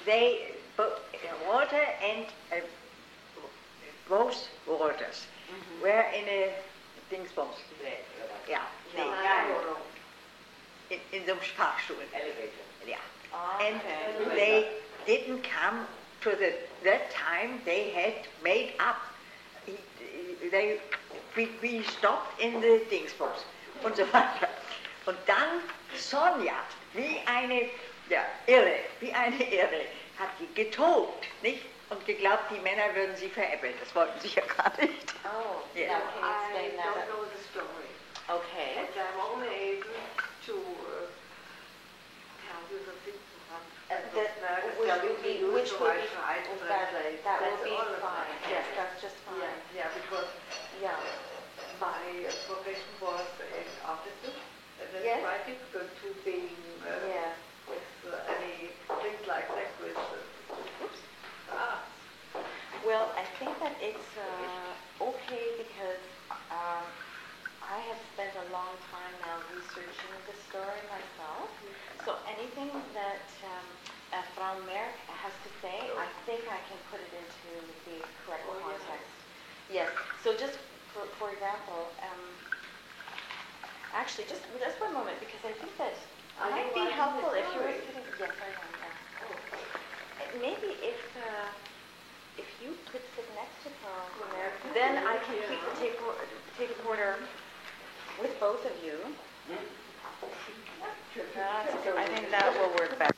they, Walter and both Walters were in a Dingsbums. Yeah. In the Fahrstuhl. Elevator. Yeah. Oh, And okay. they didn't come to that time. They had made up. We stopped in the Dingsbums und so weiter. Und dann Sonja, wie eine Irre, hat die getobt, nicht? Und geglaubt, die Männer würden sie veräppeln. Das wollten sie ja gar nicht. Oh, Yeah. now can you explain I that? don't know the story. Okay. And I'm only able to tell you the things Which will be exactly. That will be fine. Yes, that's just fine. Yeah, because Yeah. my profession was an artist, and it's Yes. quite difficult to be Yeah. with any things like that with Well, I think that it's okay because I have spent a long time now researching the story myself. So anything that Frau Merck has to say, I think I can put it into the correct context. Yes. So just for example, actually, just for a moment, because I think that it might be helpful if you were sitting. Yes, I am. Yeah. Maybe if you could sit next to Frau Merck, then I can keep the tape recorder with both of you. I think that will work better.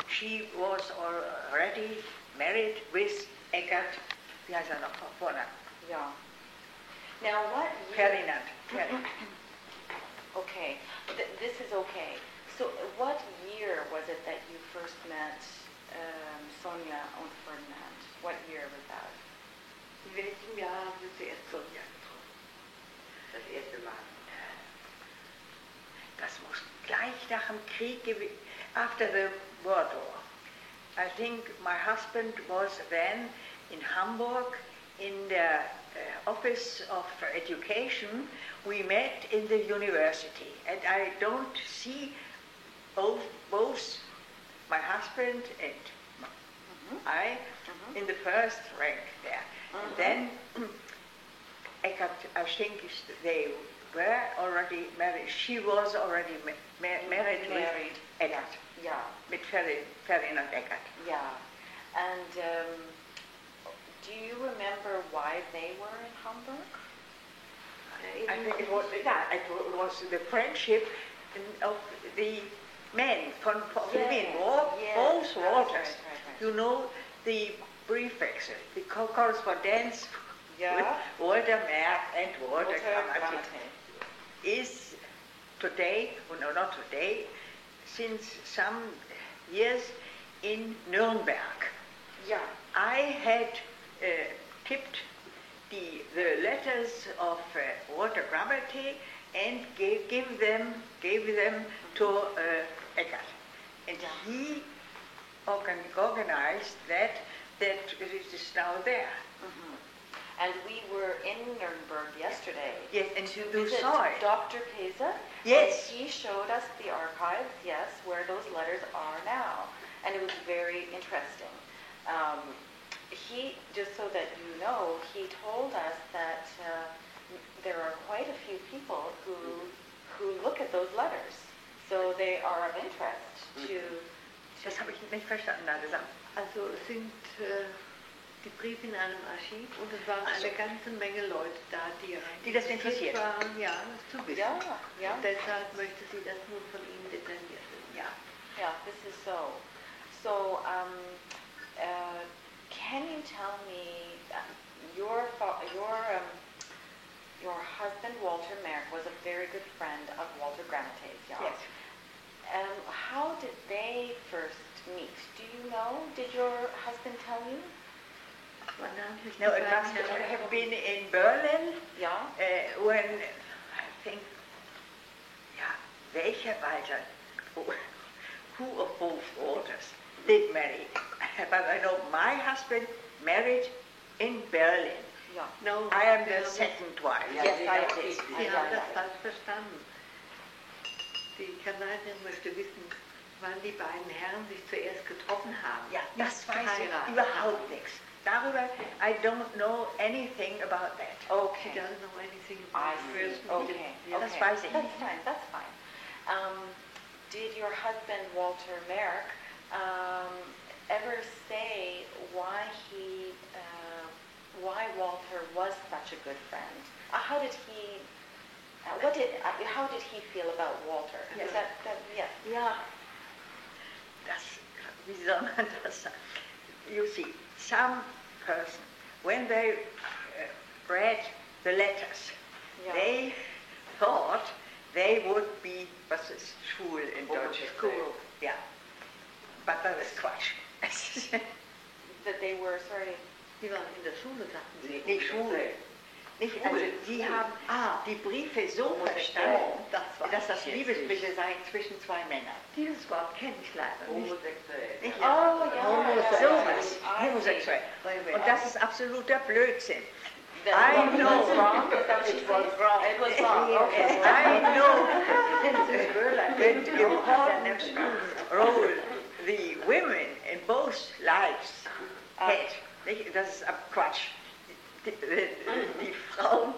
She was already married with Eckart, wie heißt er noch vorne? Yeah. Now what year? Ferdinand. Okay, this is okay. So what year was it that you first met Sonja and Ferdinand? What year was that? in welchem Jahr haben Sie zuerst Sonja getroffen? Das erste Mal. Das muss gleich nach dem Krieg gewesen, after the World War. I think my husband was then in Hamburg in the Office of Education. We met in the university, and I don't see both my husband and I in the first rank there. And then Eckart, I think they were already married. She was already married with Eckart. Yeah. Mit Ferdinand Eckart. Yeah. And do you remember why they were in Hamburg? I think it was the friendship of the men from both Walters. Right. You know the prefix, the correspondence Yeah. with Walter Merck and Walter Grammatik Grammatik. is today, well, no, not today, since some years in Nuremberg. Yeah. I had tipped the letters of Walter Grammatik and gave them to Eckart, and he organized that it is now there. And we were in Nuremberg yesterday. Yes, and to you visit saw it. Dr. Pesa. Yes. And he showed us the archives, yes, where those letters are now. And it was very interesting. He, just so that you know, he told us that there are quite a few people who look at those letters. So they are of interest to... Das habe ich nicht verstanden, also. Also es sind die Briefe in einem Archiv und es waren eine ganze Menge Leute da, die das interessiert waren, ja, das zu wissen. Ja. Und deshalb möchte sie das nun von Ihnen detailliert wissen. Ja. Yeah, this is so. So, can you tell me, your husband Walter Merck was a very good friend of Walter Grammatik, yeah? Yes. How did they first meet? Do you know? Did your husband tell you? No, it must have been in Berlin. Yeah. When I think, welcher Walter, who of both Walters did marry? But I know my husband married in Berlin. Yeah. No, I am the second wife. Yes, I did. Sie haben das falsch verstanden. Die Kanadierin möchte wissen, wann die beiden Herren sich zuerst getroffen haben. Ja, das Nicht weiß ich geheiratet überhaupt haben. nichts. Darüber, I don't know anything about that. She Okay. doesn't know anything I about see. first Okay. meeting. Das Okay. weiß ich That's nicht. fine. That's fine. Did your husband Walter Merck ever say why why Walter was such a good friend? How did he? How did he feel about Walter? Yes. Yeah. Ja, wie soll man das sagen? You see, some person, when they read the letters, Yeah. they thought they would be, was ist schwul in Deutsch? School. Ja, but that is Quatsch. That they were sorry. Die waren in der Schule, sagten sie. Nicht schwul. Nicht, also sie haben die Briefe so verstanden, dass das Liebesbriefe seien zwischen zwei Männern. Dieses Wort kenne ich leider nicht. Nicht? Oh, ja. Sowas, I see. homosexuell. Und das ist absoluter Blödsinn. That I was know. wrong. Is that what you It was said? wrong. It was wrong. Okay. I know the important role the women in both lives had. Nicht? Das ist Quatsch. Die Frauen,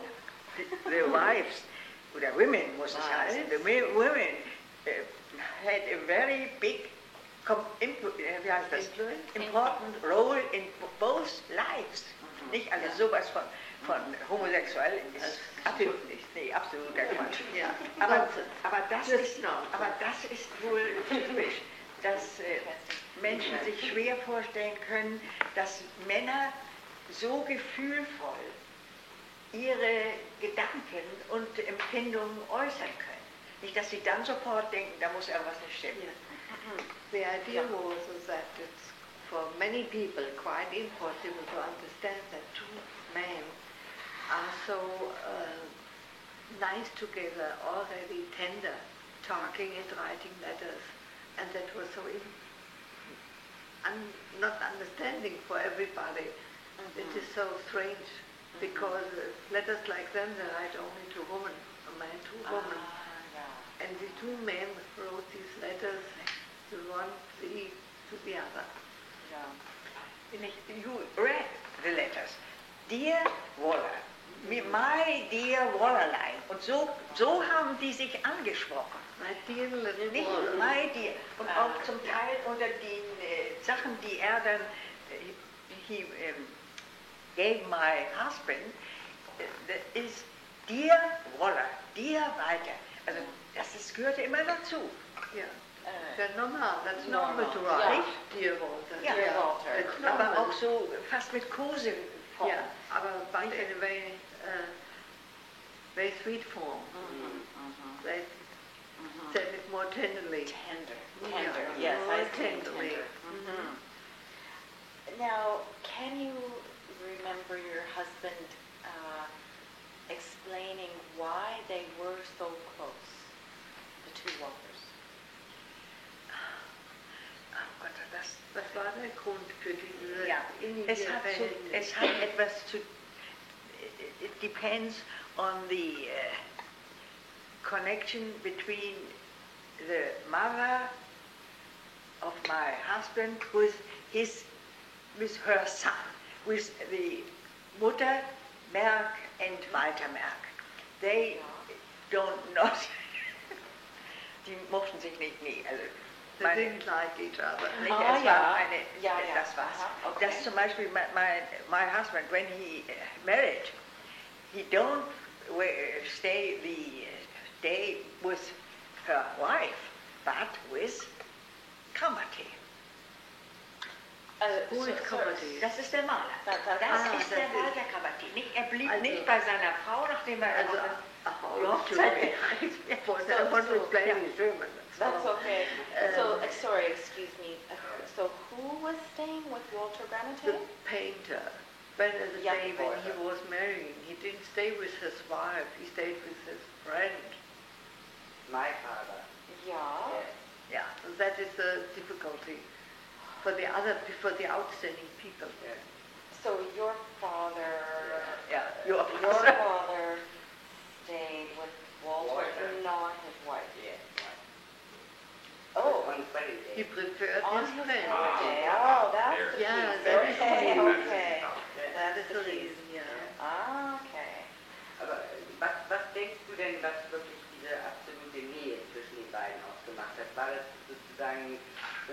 the wives, oder women muss es heißen, the women had a very big, wie heißt das? Important role in both lives. Nicht? Also sowas von homosexuell ist absolut nicht. Nee, absoluter Quatsch. Ja. Aber das ist wohl typisch, dass Menschen sich schwer vorstellen können, dass Männer so gefühlvoll ihre Gedanken und Empfindungen äußern können. Nicht, dass sie dann sofort denken, da muss irgendwas nicht stimmen. The idea was that it's for many people quite impossible to understand that two men are so nice together, already tender, talking and writing letters, and that was so not understanding for everybody. It is so strange because letters like them they write only to women, a man to a woman. And the two men wrote these letters, the one to the other. You read the letters. Dear Waller, my dear Wallerlein. Und so haben die sich angesprochen. My dear little Nicht Waller. my dear. Und auch zum Teil unter den Sachen, die er dann, he gave my husband, ist dear Waller, dear Walter. Also das gehörte immer dazu. Yeah. They're normal. That's normal to Yeah. write. Dear Walter. Ja. Dear Walter. It's Aber normal. auch so fast mit Kose. Yeah. But in a very sweet form. They said it more tenderly. Tender. Yeah, Yes, more I see. tenderly. Tender. Now, can you remember your husband explaining why they were so close, the two Walters? Oh Gott, Was war der Grund für diese ja, innige Verhältnis? es hat etwas zu, it depends on the connection between the mother of my husband with her son, with the Mutter Merck and Walter Merck. They don't not, die mochten sich nicht nie. Also They didn't like each other. nicht, Ah, es ja. war eine, Ja, ja. das war's. Aha, okay. Das zum Beispiel, my husband, when he married, he don't stay the day with her wife, but with Kamati. Who is Kamati? Das ist der Maler. Das Das ist das der ist- Walter Kamati. Er blieb Also- nicht bei seiner Frau, nachdem er Also, die Hochzeit I want to explain in German. That's okay. So, sorry, excuse me. So, who was staying with Walter The Granite? painter, when the Yeah, day when he before. was marrying, he didn't stay with his wife, he stayed with his friend. My father. Yeah. Ja. So that is the difficulty for the outstanding people. Yes. So, your father. Ja, your Your father. father stayed with Walter, Walter. not his wife. Yes. Oh. One very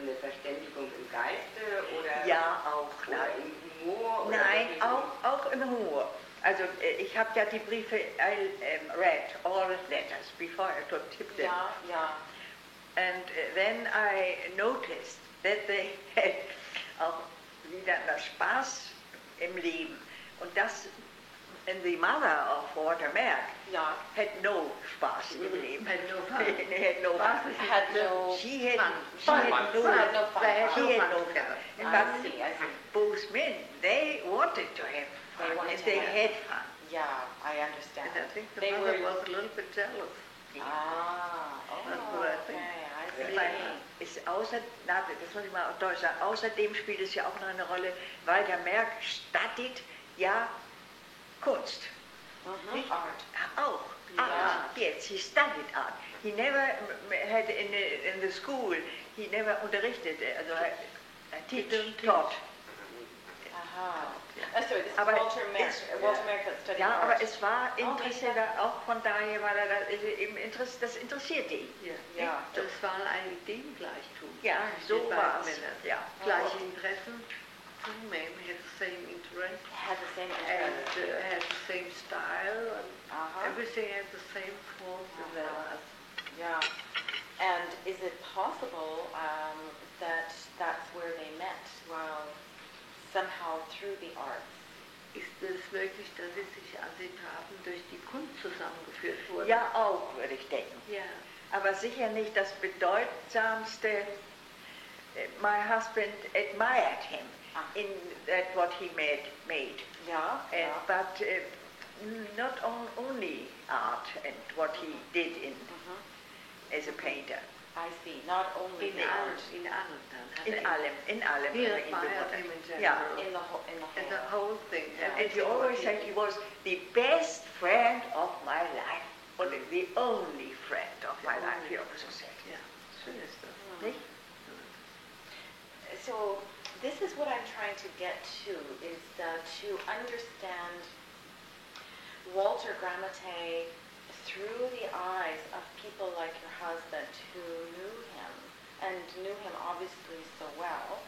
von der Verständigung im Geiste oder, Ja, auch. oder im Humor? Oder Nein, wirklich- auch im Humor. Also ich habe ja die Briefe, I read all letters before I could tip them. Ja, ja. And then I noticed that they had auch wieder Spaß im Leben. Und das, and the mother of Walter Merck Ja. had no Spaß im Leben. Had no fun. had no Spaß fun. ist Had nicht no She had, fun. she had no, Had no fun. They had she no had fun no together. fun. I But see, I see. both men, they wanted to have They fun, wanted and to they have- had fun. Yeah, I understand. And I think the They mother were. was a little bit jealous. Ah, That's oh, what I okay, think. I Ich meine, see. ist das muss ich mal auf Deutsch sagen, außerdem spielt es ja auch noch eine Rolle, weil der Merck studied ja Kunst. Mhm, art. Auch. Ja. Art. Yes, he studied art. He never had in the school, he never unterrichtet, also taught. Aha. Sorry, this is Aber Walter Merck. es- Walter Merck that studied Ja, art. aber es war Oh, interessiert, okay. auch von daher war er da, eben das interessierte ihn. Ja. Ja. Das war ein Idengleichtum. Ja, so Die beiden war es. Männer. Ja. Gleiche Interessen. Two men had the same interest Had the same and interest. had the same style and Uh-huh. everything had the same form and there Uh-huh. was. Yeah. And is it possible that that's where they met? Well, somehow through the arts. Ist es möglich, dass sie sich ansehen haben, durch die Kunst zusammengeführt wurden? Ja, auch, würde ich denken. Ja. Aber sicher nicht das bedeutsamste. My husband admired him in that what he made. Yeah. And, but not only art and what he did as a painter. I see. Not only In the allem, art. in allem dann. hat In er- allem, in allem. He hat er ihn admired bewundert. him in Ja. general. In the whole. And the whole thing. Yeah. And he always said he was the best friend of my life, or the only friend of my life, he also said. Ja, schön ist das. Nicht? So this is what I'm trying to get to, is to understand Walter Gramate through the eyes of people like your husband who knew him, and knew him obviously so well.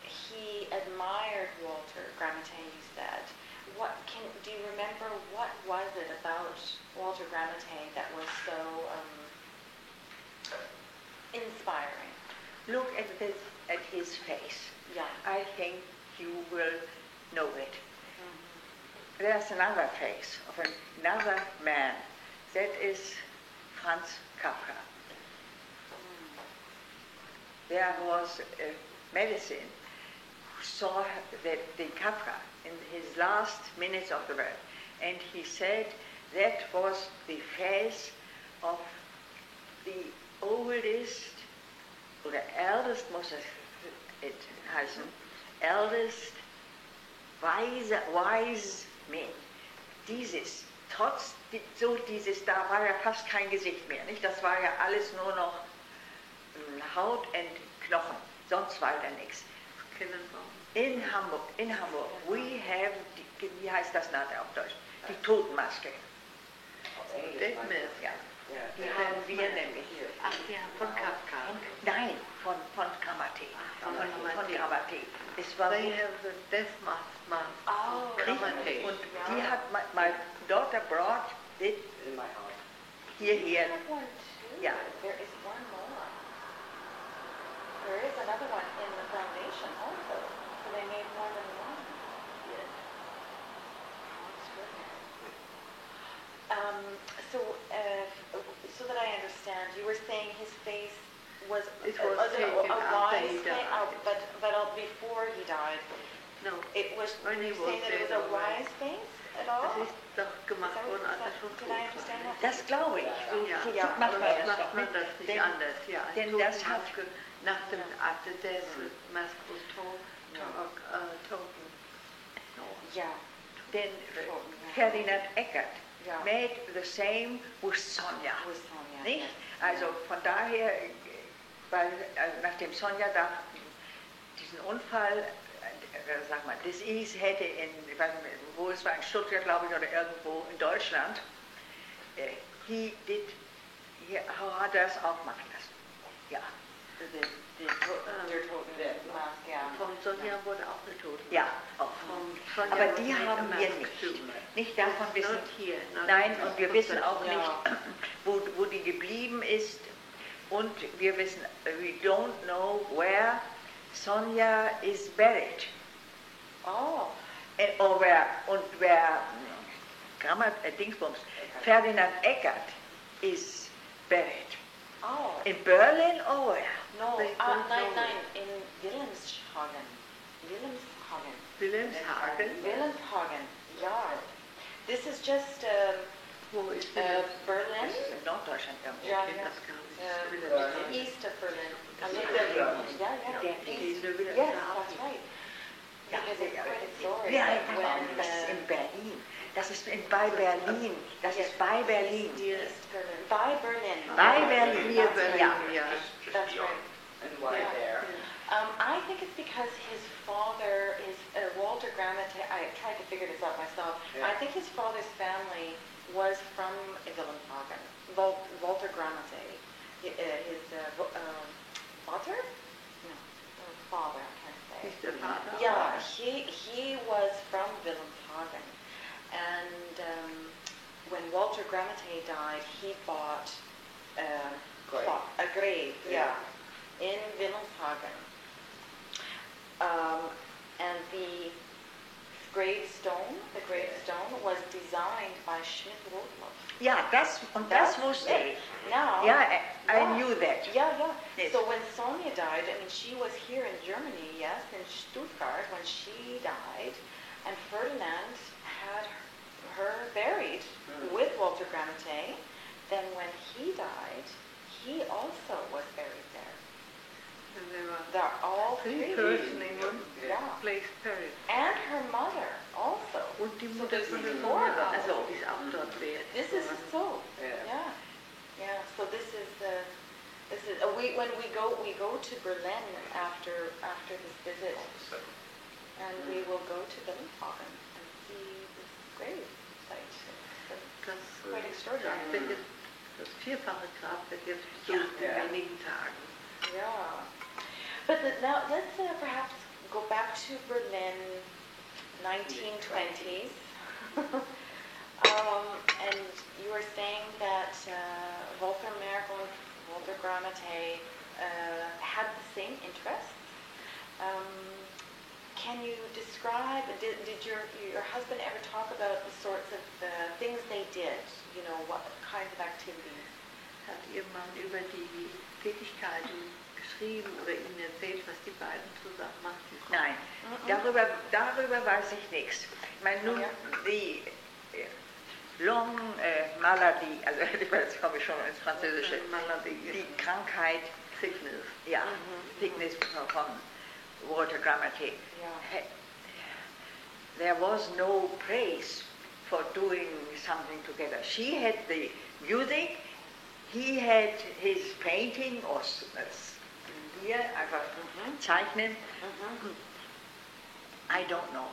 He admired Walter Gramate, you said. Do you remember what was it about Walter Gramate that was so inspiring? Look at his face. Yeah. I think you will know it. There's another face of another man. That is Franz Kafka. There was a medicine who saw that the Kafka in his last minutes of the world, and he said that was the face of the oldest, oder eldest muss es heißen, eldest wise men. Dieses, dieses, da war ja fast kein Gesicht mehr, nicht? Das war ja alles nur noch Haut und Knochen, sonst war da nichts. In Hamburg, we have, wie heißt das nachher auf Deutsch? Die Totenmaske. Dead man. Ja. Ja. Die haben wir nämlich. Ach ja, von Kafka. Nein, von Gramate. Von Gramate. Gramate. Es war They have the death mask. Oh, Gramate. und die hat my daughter brought it In my heart. hierher. have one too. Yeah. There is one more. There is another one in the foundation also. So they made more than one. Yes. How extraordinary. So that I understand, you were saying his face was It was a taken after wise he face, died. but before he died, No, it was. When Were he you was saying that it was dead a already. wise face at all? das ist doch gemacht worden, als er schon Did tot I war. understand that? Das glaube ich. So, Ja, so Ja, macht man das macht doch. man das nicht Denn, anders. Ja, denn Toten das hat- Maske, nach dem after death mask was token. Yeah. denn Ferdinand Eckert Ja. made the same with Sonja. With Sonja, Nicht? yes. Also von daher, weil nachdem Sonja da diesen Unfall, sag mal, Disease hätte ich weiß nicht, wo es war, in Stuttgart glaube ich oder irgendwo in Deutschland, hat er es auch machen lassen. ja. Der Totenmask, ja. Von Sonja wurde auch eine Toten. Ja, auch. Von Sonja Aber was die made a haben wir mask nicht. too. Nicht davon wissen. Not here, not Nein, here. und wir wissen auch Ja. nicht, wo die geblieben ist. Und wir wissen, we don't know where Sonja is buried. Oh, Und wer Dingsbums, Ferdinand Eckert is buried. oh. In Berlin or where? No, They don't nein, know. nein, in Wilhelmshagen. Wilhelmshagen. Wilhelmshagen. Wilhelmshagen, ja. This is just Wo ist Berlin. Das ist in Norddeutschland irgendwo. Ja, Ich ja. weiß gar nicht. East of Berlin. Das I ist mean, Berlin. yeah. Der East. Diese Yes, that's right. Ja, Because it's quite a story. Wie that heißt das? when, Das ist in Berlin. Das ist bei Berlin. Das ist bei Berlin. East Berlin. By Berlin. Bei Berlin. Near That's Berlin, right. ja. That's right. And why Yeah. there? I think it's because his father is Walter Gramate. I tried to figure this out myself. Yeah. I think his father's family was from Wilhelmshaven. Walter Gramate. His father? No, father. I can't say. Ist der Vater? Yeah, he was from Wilhelmshaven, and when Walter Gramate died, he bought Grave. a grave, Yeah. in Wilhelmshagen, and the gravestone was designed by Schmidt-Rottluff. Ja, das wusste ich. Now, Ja, I yeah. knew that. Yeah. Yes. So when Sonia died, I mean, she was here in Germany, yes, in Stuttgart when she died, and Ferdinand had her buried with Walter Gramate. Then when he died, he also was buried there. And there were They're all three three. persons in one Yeah. place buried. And her mother also. Und die So Mutter there's von der four of Sonja, them. also die ist auch dort wert. This is so. Yeah. Yeah. So this is when we go to Berlin after this visit, and we will go to Wilhelmshaven and see this grave site. Das, Quite extraordinary. wird jetzt, das vierfache Grab wird jetzt besucht in Ja. wenigen Tagen. Yeah. But now let's perhaps go back to Berlin, 1920s. And you were saying that Walter Merkel and Walter Gramate had the same interests. Can you describe, did your husband ever talk about the sorts of things they did? You know, what kinds of activities? Hat Ihr Mann über die Tätigkeiten geschrieben oder Ihnen erzählt, was die beiden zusammen machen? Nein, darüber weiß ich nichts. Ich meine, nun, Ja. die Long Maladie, also jetzt komme ich schon ins Französische, Maladie, die Krankheit, Sickness. ja, Sickness von Walter Gramate. Yeah. There was no praise for doing something together. She had the music, he had his painting or hier einfach zeichnen. I don't know.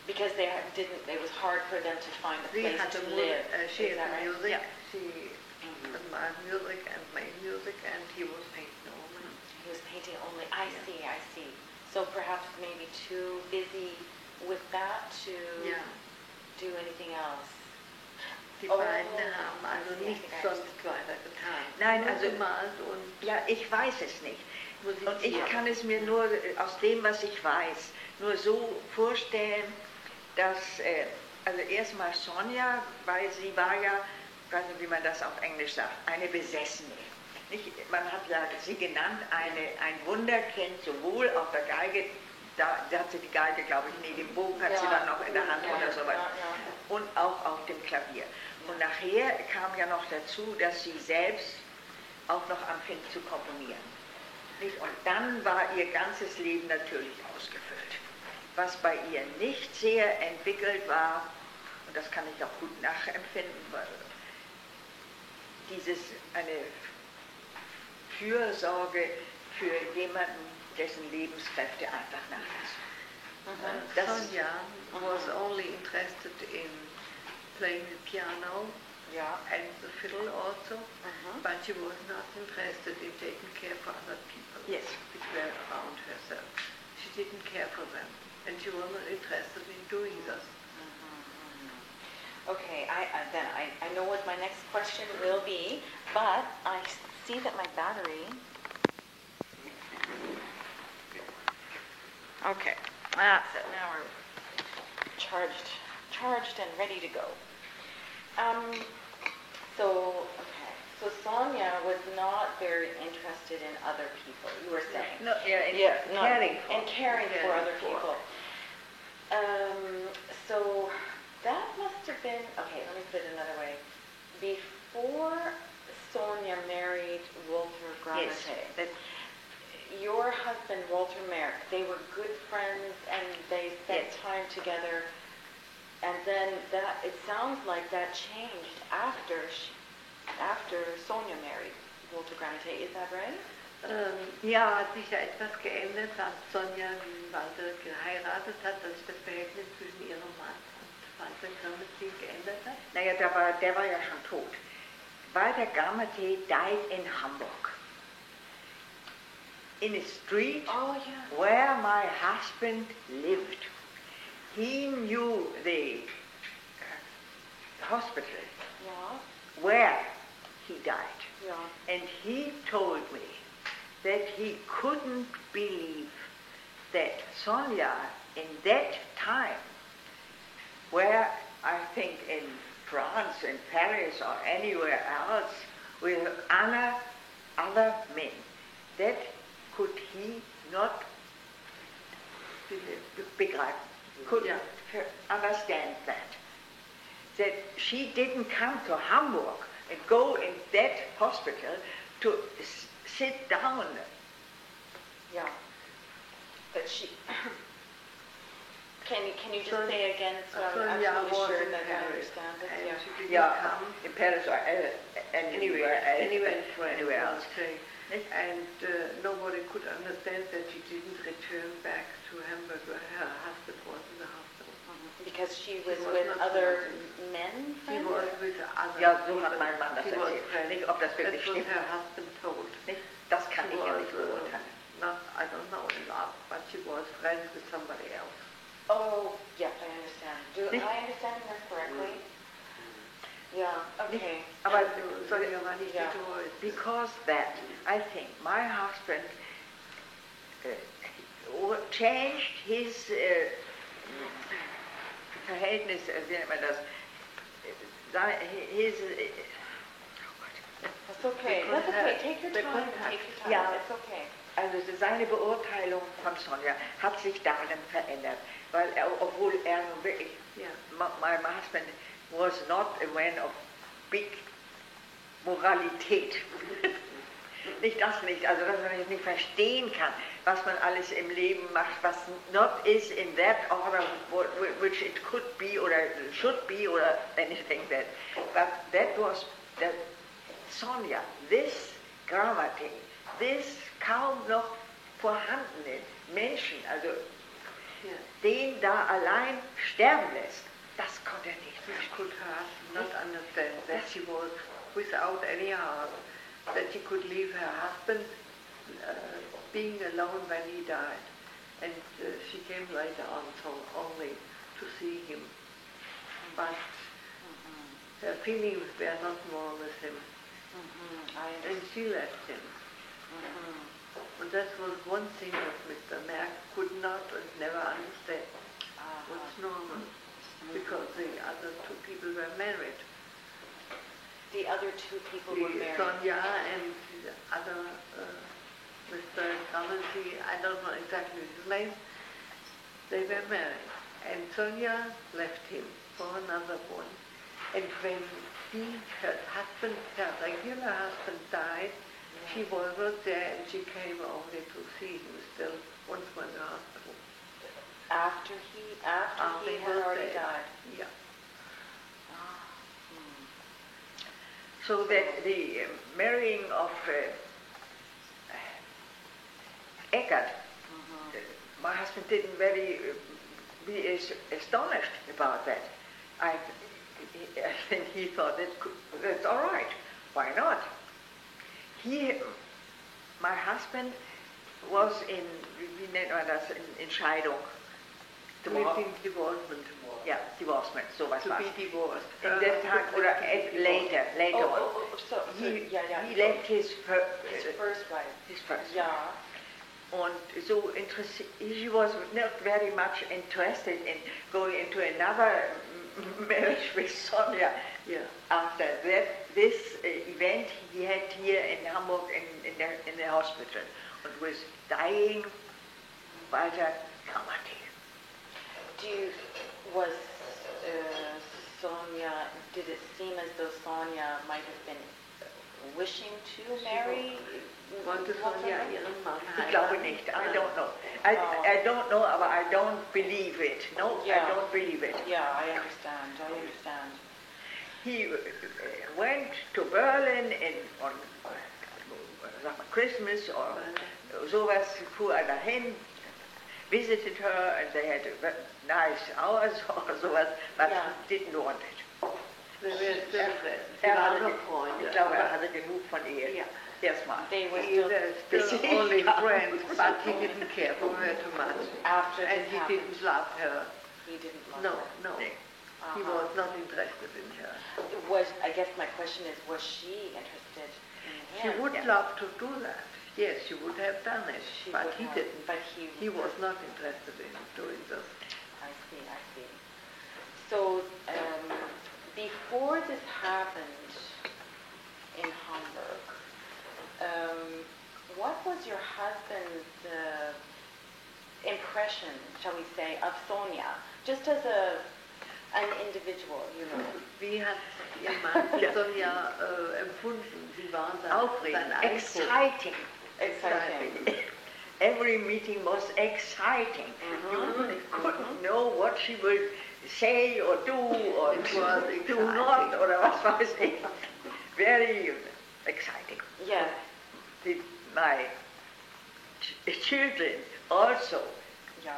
Because it was hard for them to find a Sie place hatte to live. she Is had that right? music, Yeah. she admired music and made music, and he was painting only. He was painting only. I see. So perhaps maybe too busy with that to Ja, do anything else. die Oh, beiden haben also I nichts think I sonst weiter getan. Nein, Nur also- gemalt und Ja, ich weiß es nicht. Und ich musiziert. kann es mir nur aus dem, was ich weiß, nur so vorstellen, dass, also erstmal Sonja, weil sie war ja, ich weiß nicht, wie man das auf Englisch sagt, eine Besessene. Nicht? Man hat ja sie genannt, ein Wunderkind, sowohl auf der Geige, da hat sie die Geige, glaube ich, neben dem Bogen hat sie dann noch in der Hand oder sowas, und auch auf dem Klavier. Und nachher kam ja noch dazu, dass sie selbst auch noch anfing zu komponieren. Nicht? Und dann war ihr ganzes Leben natürlich ausgefüllt. Was bei ihr nicht sehr entwickelt war, und das kann ich auch gut nachempfinden, weil eine Fürsorge für jemanden, dessen Lebenskräfte einfach nachlassen. Das- Sonja was only interested in playing the piano Yeah. and the fiddle also, Mhm. but she was not interested in taking care for other people. Yes. Which were around herself. She didn't care for them, and she was not interested in doing this. Okay, I know what my next question will be, but I see that my battery. Okay, that's it. Now we're charged and ready to go. So Sonia was not very interested in other people. You were saying. No, yeah, in not- caring for. and caring for Caring other for. people. So that must have been, okay, let me put it another way. Before Sonia married Walter Gramate, Yes, that, your husband, Walter Merck, they were good friends and they spent Yes. time together. And then it sounds like that changed after Sonia married Walter Gramate. Is that right? Ja, hat sich ja etwas geändert, als Sonja Walter geheiratet hat, dass sich das Verhältnis zwischen ihrem Mann und Walter Gramate geändert hat. naja, der war ja schon tot. Walter Gramate died in Hamburg. In a street Oh, yeah. where my husband lived. He knew the hospital Yeah, where he died. yeah. And he told me that he couldn't believe that Sonia in that time, where I think in France, in Paris or anywhere else, with other men, that could he not begreifen, couldn't understand that. That she didn't come to Hamburg and go in that hospital to sit down. Yeah. But she. Can you just Son- say again so I'm Sonja absolutely was sure in that I Paris, understand it? and Yeah. she didn't Yeah, come in Paris or anywhere anywhere else. else. And nobody could understand that she didn't return back to Hamburg where her husband was in the hospital. Because she was was with not other so men She friends? was with other Ja, so people. hat mein Mann das She was erzählt. friends. Nicht, ob das wirklich That's what stimmt. her husband told. Nicht? Das kann She ich ja was nicht beurteilen. not, I don't know, in love, but she was friends with somebody else. Oh, yes, I understand. Nicht? Am I understanding this correctly? Yeah, okay. Aber Sonja war nicht Ja. getreu. because that, I think my husband changed his Verhältnis, wie nennt man das? His, That's okay. That's okay. Take your time. Take your time. Ja. It's okay. also seine Beurteilung von Sonja hat sich darin verändert, weil obwohl er nun wirklich, Ja. my husband was not a man of big Moralität. Nicht das nicht, also dass man jetzt nicht verstehen kann, was man alles im Leben macht, was not is in that order which it could be or should be or anything that. But that was that Sonja, this Gramate, this kaum noch vorhandene Menschen, also Ja. den da allein sterben lässt, das konnte er nicht Which verstehen. could her not understand that she was without any heart, that she could leave her husband being alone when he died. And she came later on, so only to see him. But her feelings were not more with him, I and she left him. And that was one thing that Mr. Merck could not and never understand. What's normal? Because the other two people were married. The other two people were married. Sonja and the other Mr. Gramate, I don't know exactly his name, they were married. And Sonja left him for another one. And when her husband, her regular husband died, she was not there and she came only to see him still once more in the hospital. After he had was already dead. died. Yeah. So that the marrying of Eckert, my husband didn't very be astonished about that. I think he thought that's all right. Why not? My husband was wie nennt man das, in Scheidung. Waiting divorcement. Ja, divorcement, sowas To war's. be divorced. In that time, or later on. So, He left his first wife. his first. Yeah. And so he was not very much interested in going into another marriage with Sonja. Yeah. After this event he had here in Hamburg in the hospital and was dying. Walter Kammerti. Was Sonia, did it seem as though Sonia might have been wishing to marry Wollte Sonja ihren Mann Ich glaube nicht. I don't know. I don't know, but I don't believe it. No, Yeah. I don't believe it. Yeah, I understand. He went to Berlin on Christmas or sowas, fuhr dahin, visited her, and they had nice hours or sowas, but Yeah. he didn't want it. Sie Er waren hatte, noch Freunde. ich glaube, er hatte genug von ihr. Ja. Erstmal. They were Still Still- only friends, but he didn't care for her too much. after And this he happened. didn't love her. He didn't love No, her. no. Nee. He Uh-huh. was not interested in her. I guess my question is, was she interested in She him? would Yeah. love to do that. Yes, she would have done it, She but would he have, didn't. But He was not interested in doing this. I see. So, before this happened in Hamburg, what was your husband's impression, shall we say, of Sonia? Just as an individual, you know. Wie hat Ihr Mann Ja. Sonja empfunden? Wie war sein Aufregend, Eindruck? exciting. Exciting. Every meeting was exciting. You couldn't know what she would say or do or It was do exciting. not, oder was weiß ich. Very exciting. Yes. My children also. Yeah.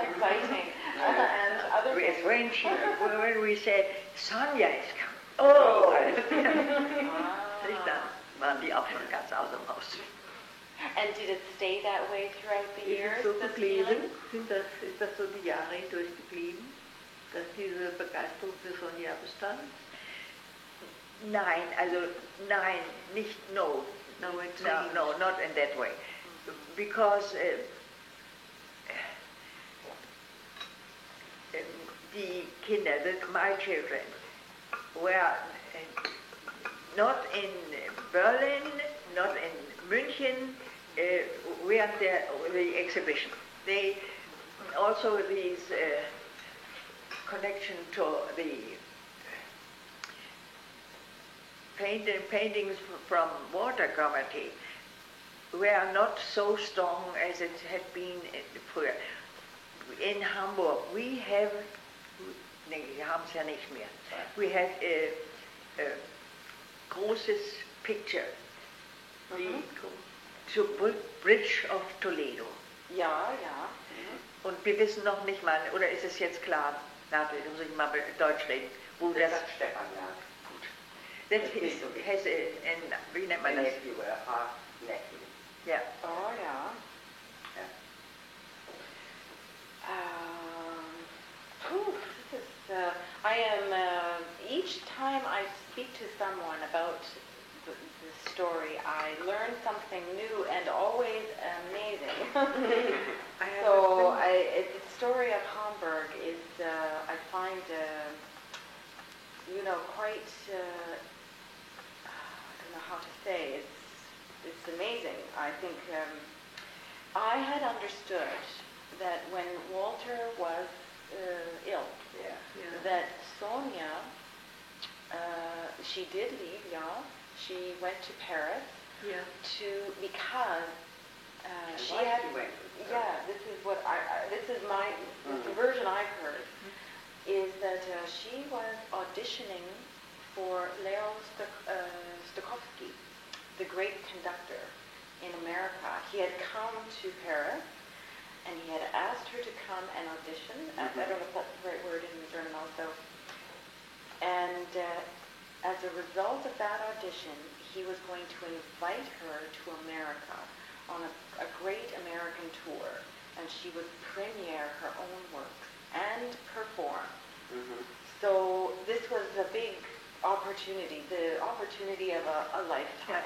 Exciting. And other When we said, Sonja is coming. Oh! Nicht, dann waren die auch schon ganz aus dem Haus. And did it stay that way throughout the Ist years? es so this geblieben? feeling? Ist das so die Jahre hindurch geblieben, dass diese Begeisterung für Sonja bestand? Nein, nicht, no. No, it No, changed. no, not in that way. Because the Kinder, my children, were not in Berlin, not in München, während the exhibition. They also these connection to the paintings from watercolor were not so strong as it had been in Hamburg. We have, nee, wir haben es ja nicht mehr. We had a großes picture, the Bridge of Toledo. Ja. Und wir wissen noch nicht mal, oder ist es jetzt klar, Nadel, da muss ich mal Deutsch reden, wo das, sagt Stefan, ja. that has wie nennt man My das? nephew, half nephew. Ja. Oh, yeah. Yeah. This is, I am, each time I speak to someone about the story, I learn something new and always amazing. So the story of Hamburg is, I find, quite, I don't know how to say, it's amazing. I think I had understood that when Walter was ill, Yeah. that Sonia, she did leave, yeah. She went to Paris Yeah. because she why had, she went to Paris? yeah, this is what this is the version I've heard, is that she was auditioning for Leo Stokowski, the great conductor in America. He had come to Paris and he had asked her to come and audition. I don't know if that's the right word in German also. And as a result of that audition, he was going to invite her to America on a great American tour, and she would premiere her own works and perform. So this was a big opportunity, the opportunity of a lifetime.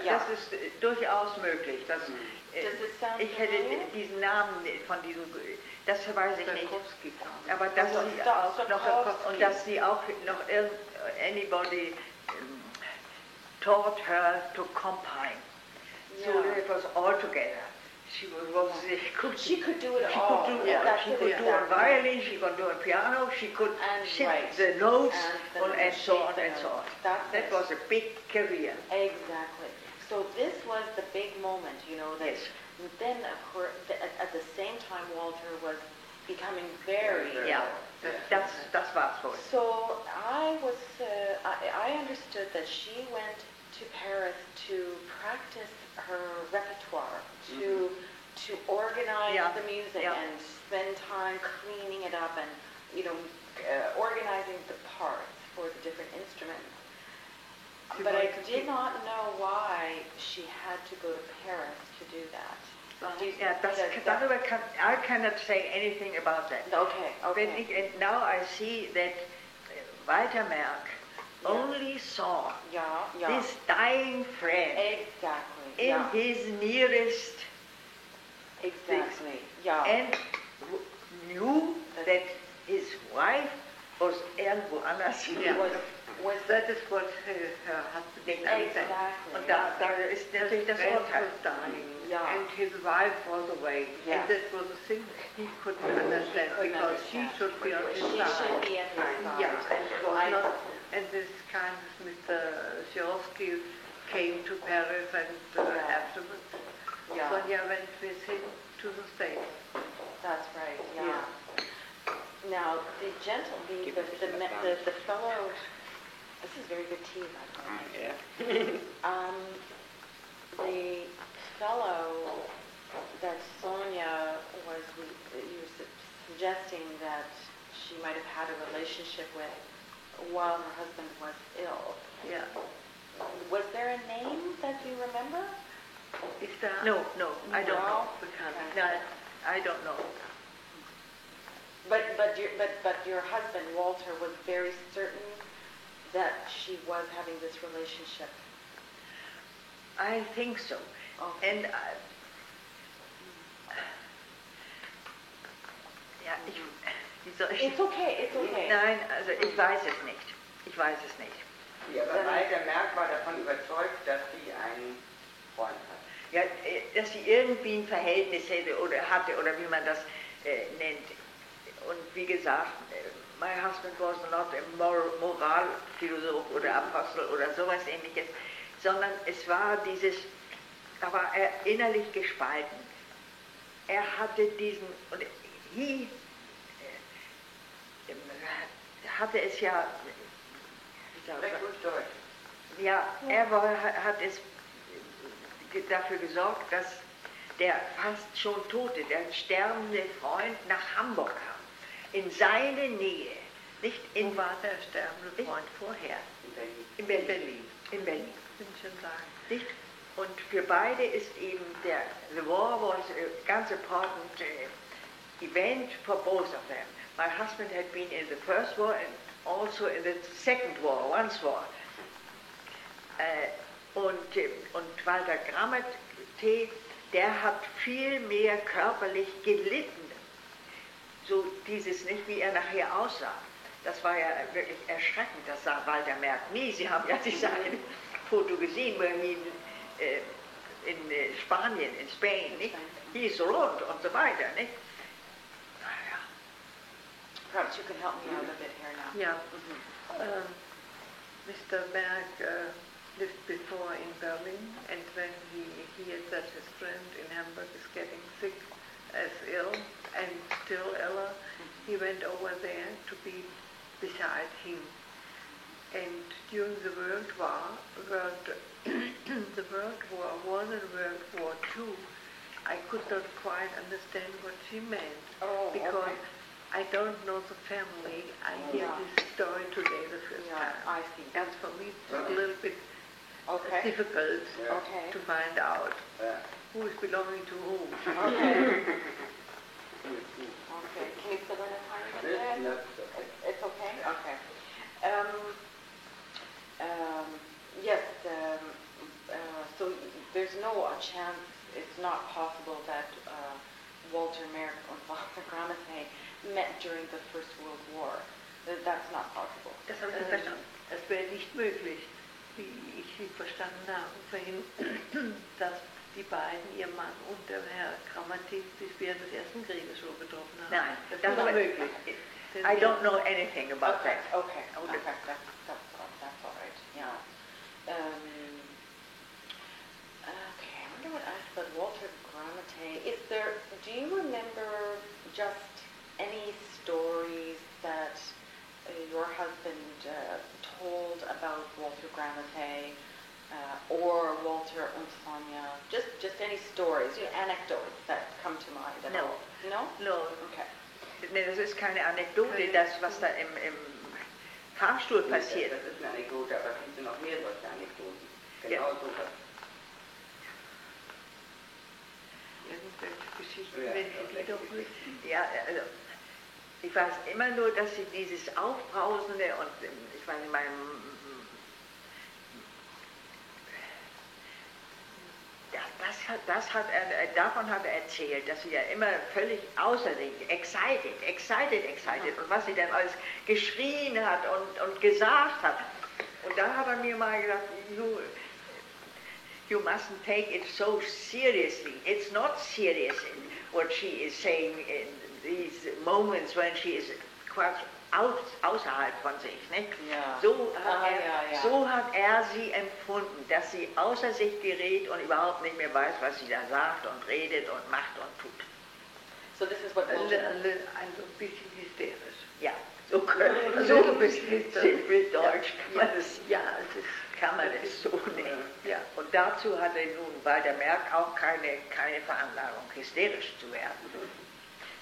Ja, das ist durchaus möglich. Does it sound Ich hätte familiar? diesen Namen von diesem, das weiß ich nicht. Tarkovsky kam. Aber dass Also sie auch noch, Stokowski. und dass sie auch noch anybody taught her to combine. So Yeah. it was all together. She could She could do it she all. could do Yeah, all. that's She it, could do on exactly. violin, she could do on piano, she could And sit write. the notes And the and so on shape and the so on. notes. That's That it. was a big career. Exactly. So this was the big moment, you know, that Yes. then, of course, at the same time, Walter was becoming very Ja, ill. das war's wohl. So I understood that she went to Paris to practice her repertoire, to organize Yeah, the music yeah. and spend time cleaning it up and, you know, organizing the parts for the different instruments. She But I wanted to did not know why she had to go to Paris to do that. Do you- Yeah, I cannot say anything about that. Okay, When okay. and now I see that Walter Merck Yeah. only saw Yeah, yeah. this dying friend Exactly. in Yeah. his nearest Exactly. Yeah. and knew that his wife was irgendwo anders. Ja. Was That is what her husband said. exactly. Und da ist natürlich das friend Urteil. was dying, Yeah. and his wife was away. Yeah. And that was a thing he couldn't understand, couldn't because understand. she should be on his She side. should be at his side. Yeah, and it was I- not, and this kind of Mr. Szyolski came to Paris, and Yeah. afterwards Yeah. Sonja went with him to the States. That's right. Yeah. Now the the fellow. This is very good tea, by the way. The fellow that Sonia was suggesting that she might have had a relationship with while her husband was ill. Yeah. Was there a name that you remember? Is that No, I don't know. bekannt? No, I don't know. But your husband Walter was very certain that she was having this relationship. I think so. Okay. And ja, wie soll ich? It's okay. It's okay. Nein, also ich weiß es nicht. Ich weiß es nicht. Ja, aber Walter Merck war davon überzeugt, dass sie einen Freund hat. Ja, dass sie irgendwie ein Verhältnis hätte oder hatte oder wie man das nennt. Und wie gesagt, my husband was not a Moralphilosoph oder Apostel oder sowas ähnliches, sondern es war da war er innerlich gespalten. Er hatte diesen, und hatte es ja, Recht gut Deutsch. ja, hat es dafür gesorgt, dass der fast schon tote, der sterbende Freund nach Hamburg kam, in seine Nähe, nicht in Wo war der sterbende Freund vorher? In Berlin. in Berlin. In Berlin. Bin schon sagen. Nicht? Und für beide ist eben the war was a ganz important event for both of them. My husband had been in the first war and also in the second war, once war. Und Walter Gramath, der hat viel mehr körperlich gelitten. So dieses nicht, wie er nachher aussah. Das war ja wirklich erschreckend, das sah Walter Merck nie. Sie haben ja ein Foto gesehen, wo er in Spanien, in Spain, nicht? Hieß rund und so weiter, nicht? Naja. Perhaps you can help me out a bit here now. Yeah. Mr. Berg lived before in Berlin, and when he heard that his friend in Hamburg is getting sick, as ill, and still iller, he went over there to be beside him. And during the World War, the World War I and World War II, I could not quite understand what she meant. Oh, because okay. I don't know the family. I hear Yeah. this story today the first Yeah, time. I see. And for me it's a little bit Okay. difficult Yeah. Okay. to find out Yeah. who is belonging to whom. Okay. Okay. Can you fill in a tiny bit It's there? not okay. It's okay? Okay. Yes, so there's no chance, it's not possible that Walter Merck and Walter Grammatei met during the First World War. That's not possible. Das habe ich nicht verstanden. Es wäre nicht möglich, wie ich Sie verstanden habe vorhin, dass die beiden, ihr Mann und der Herr Grammatei, sich während des Ersten Krieges schon getroffen haben. Nein, das das ist aber- unmöglich. I don't know anything about Okay, that. okay, okay, that's all right, yeah. Okay, I wonder what I asked about Walter Grammatei. Do you remember just any stories that your husband told about Walter Grammatei or Walter and Sonia? Just any stories, anecdotes that come to mind at No. all? No? No, Okay. nee, das ist keine Anekdote, das, was da im Fahrstuhl passiert. Das ist eine Anekdote, aber es gibt noch mehr solche Anekdoten. Ja. Genau so was. Irgendwelche Geschichten, Ja, wenn Sie die irgendwelche doch wissen. Ja, also ich weiß immer nur, dass sie dieses Aufbrausende und ich meine, davon hat er erzählt, dass sie ja immer völlig außer sich, excited und was sie dann alles geschrien hat und gesagt hat. Und da hat er mir mal gesagt, you mustn't take it so seriously. It's not serious in what she is saying in these moments when she is quite außerhalb von sich. Nicht? Ja. So hat er sie empfunden, dass sie außer sich gerät und überhaupt nicht mehr weiß, was sie da sagt und redet und macht und tut. So this is what Ein Walter... bisschen hysterisch. Ja, so ein bisschen Deutsch Ja, es ist, kann man es so nehmen. ja. Und dazu hat er nun Walter Merck auch keine Veranlagung, hysterisch zu werden.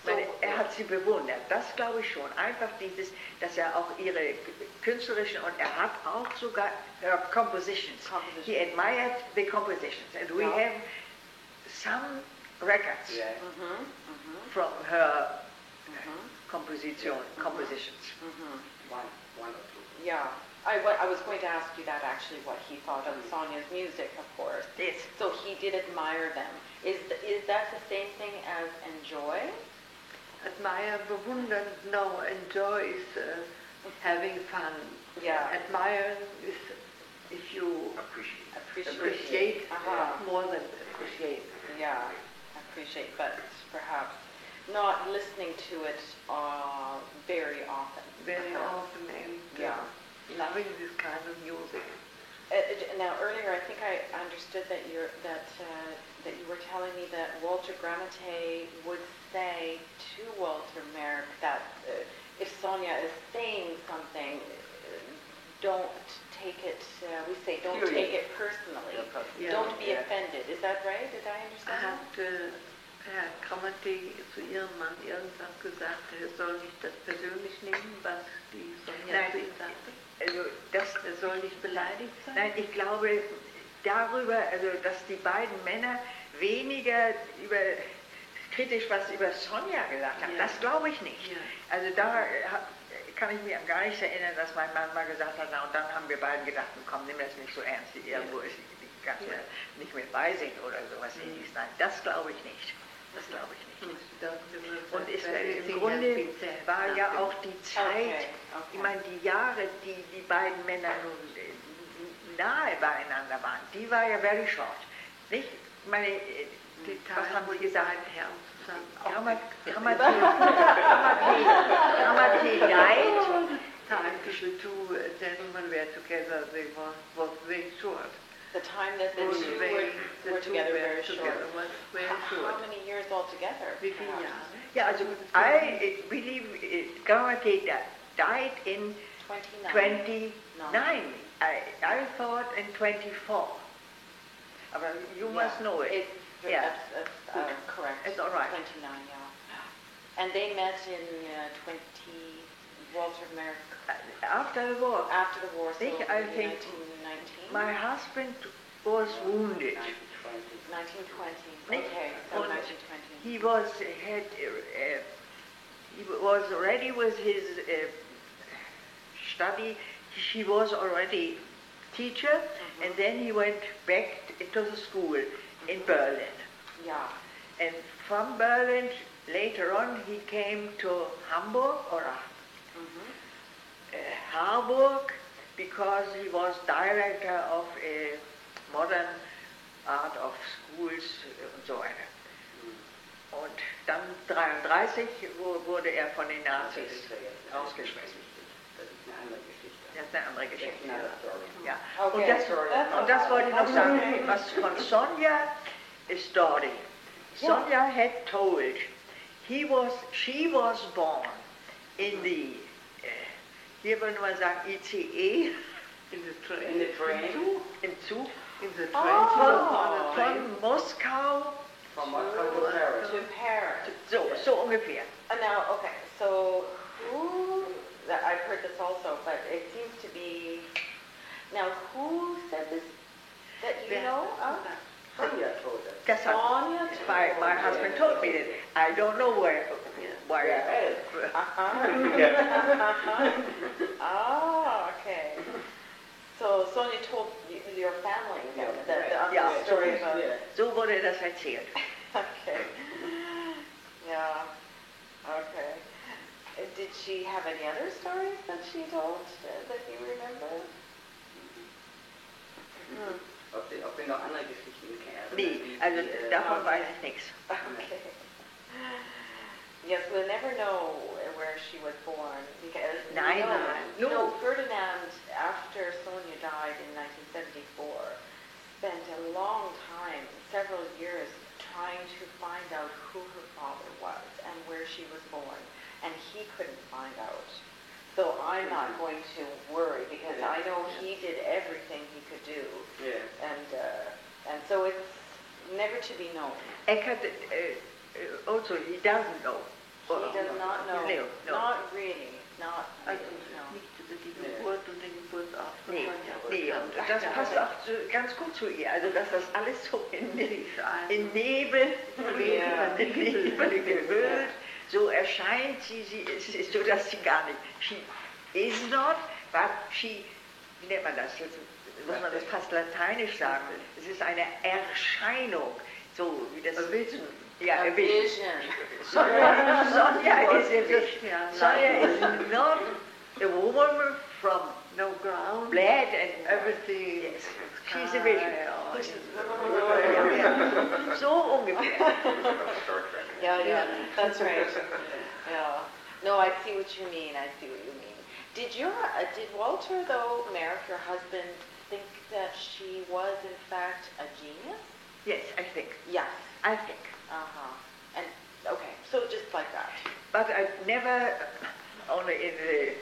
Ich meine, er hat sie bewundert, das glaube ich schon. Einfach dieses, dass er auch ihre künstlerischen, und er hat auch sogar her compositions. He admired the compositions. And we have some records Ja. from her compositions. One or two. Yeah, I was going to ask you that actually, what he thought of Sonia's music, of course. Yes. So he did admire them. Is that the same thing as enjoy? Admire, bewundern, no, enjoy is having fun. Yeah. Admire is if you appreciate more than appreciate. Yeah, appreciate, but perhaps not listening to it very often. Very often and Yeah. loving this kind of music. Now earlier, I think I understood that you were telling me that Walter Grammatei would say to Walter Merck that if Sonia is saying something, don't take it. We say don't take it personally. Yeah. Don't be Yeah. offended. Is that right? Did I understand Hat Herr Grammatei zu ihrem Mann irgendwann gesagt, er soll nicht das persönlich nehmen, was die Sonja Nein. zu ihm sagte? Also Er soll nicht beleidigt sein? Nein, ich glaube darüber, also dass die beiden Männer weniger kritisch was über Sonja gesagt haben, Ja. das glaube ich nicht. Ja. Also da kann ich mich an gar nichts erinnern, dass mein Mann mal gesagt hat, na und dann haben wir beiden gedacht, komm, nimm das nicht so ernst, irgendwo ist die ganz nicht mehr bei sind oder sowas ähnliches. Nein, das glaube ich nicht. Das glaube ich nicht. Und im Grunde war ja auch die Zeit, ich meine, die Jahre, die die beiden Männer nun nahe beieinander waren, die war ja very short. Nicht? Ich meine, was haben Sie gesagt? Grammatei died. Time the two gentlemen were together, was very short. The time that the two were together very short. Was very How short. many years altogether? Wie viele perhaps? Jahre? Yeah, also I believe Grammatei died in 29. 29. I thought in 24. But you must know it. Yeah. Correct. It's all right. 29, yeah. And they met in 20, Walter Merck, After the war, after the war, so I maybe think 1919? my husband was wounded. 1920. Nick, Okay, so and 1920. he was ready with his study. He was already teacher, and then he went back to the school in Berlin. Yeah. And from Berlin, later on, he came to Hamburg or Harburg, because he was director of a modern art of schools und so weiter. Und dann 1933 wurde er von den Nazis ausgeschmissen. Das ist eine andere Geschichte. Ja. Okay. Und das wollte ich noch sagen. Was von Sonja story. Sonja had told she was born in the, hier würde man sagen ICE, In the train. im Zug, In the train, von Moskau, From Moscow to Paris. To Paris. so ungefähr. Now, okay, so I've heard this also, but it seems to be, now who said this that you know of? Sonia told us. That's Sonia my husband told me that. I don't know where. Ah, okay. So Sonia told your family the story about it. So wurde das erzählt. Okay. Yeah. Okay. Did she have any other stories that she told that you remember? Ob wir noch andere Geschichten kennen. Nee, also davon weiß ich nichts. Okay. Yes, we'll never know where she was born because Nein, you know, no. Ferdinand, after Sonia died in 1974, spent a long time, several years, trying to find out who her father was and where she was born, and he couldn't find out. So I'm not going to worry because I know he did everything he could do, and so it's never to be known. Eckert also he doesn't know. He does not know. No. Not really. Not Also really, no. nicht über die Geburt und den Geburtsort von Nee, Sonja. und das passt auch ganz gut zu ihr. Also dass das alles so in Nebel gehüllt, so erscheint sie es ist so, dass sie gar nicht, she is not, but she, wie nennt man das, muss man das fast lateinisch sagen, es ist eine Erscheinung, so wie das... Yeah, a vision. Sonia is a vision. Sonia is not a woman from no ground, blood and everything. Yes, she's a vision. So ungefähr. Yeah, that's right. Yeah. No, I see what you mean. Did Walter, though, Merck, your husband, think that she was in fact a genius? Yes, I think. Yes. I think. And okay, so just like that. But I've never, only in the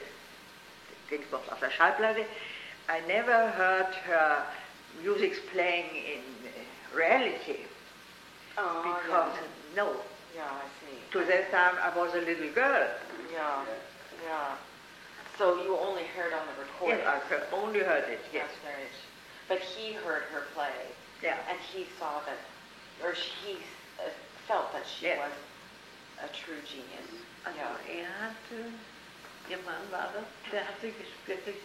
Dingsbox auf der Schallplatte, I never heard her music playing in reality. Because, no. Yeah, I see. To that time I was a little girl. Yeah. So you only heard on the recording? Yes, I only heard it, yes. That's right. But he heard her play. Yeah. And he saw that, or he felt that she was a true genius. Also ihr Mann war das, der hat sie wirklich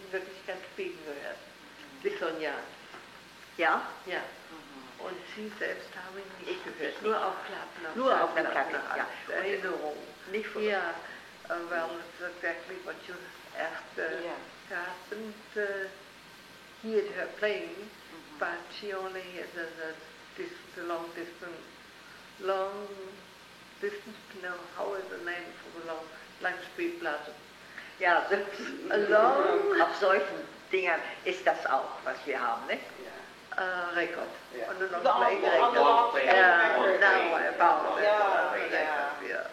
ganz spielen gehört. Die Sonja. Ja? Ja. Und sie selbst haben ihn nicht gehört, nur auf Platten. Nur auf der Platte, ja. Erinnerung. Nicht von Yeah, well, it's exactly what you asked. Her husband heard her playing, but she only had the long distance, no, how is the name for the Langspielplatte? Ja, so, auf solchen Dingern ist das auch, was wir haben, nicht? Record. Yeah. On the long The playing on the long record. playing Yeah, record. now I found it. Yeah.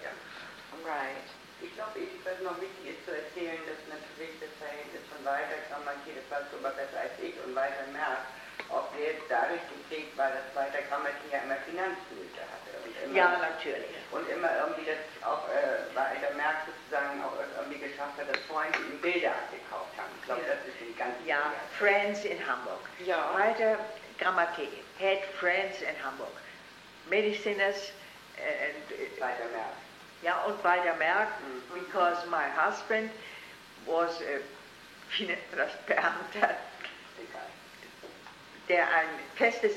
Right. Ich glaube, was noch wichtig ist zu erzählen, dass natürlich das Verhältnis von Walter Kammer jedenfalls sogar besser als ich und Walter Merck auch sehr dadurch geprägt weil der Grammatik ja immer Finanznöte hatte. Und immer, Ja, natürlich. Und immer irgendwie das auch, weil der Merck sozusagen auch irgendwie geschafft hat, dass Freunde ihm Bilder gekauft haben. Ich glaube, Ja. das ist die ganze Ja, Friends in Hamburg. Ja. Bei der Grammatik had friends in Hamburg. Mediciners and Bei der Merck. ja, und bei der Merck, because my husband was a Beamter, Egal. der ein festes,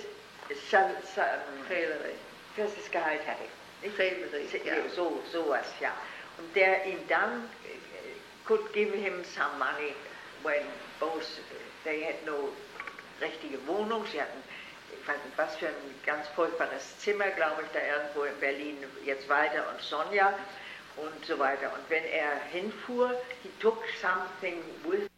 Salary. festes Gehalt hatte. Nicht? Salary, ja. Sowas, ja. Und der ihm dann could give him some money when both, they had no richtige Wohnung, sie hatten, ich weiß nicht, was für ein ganz furchtbares Zimmer, glaube ich, da irgendwo in Berlin, jetzt weiter und Sonja und so weiter. Und wenn er hinfuhr, he took something with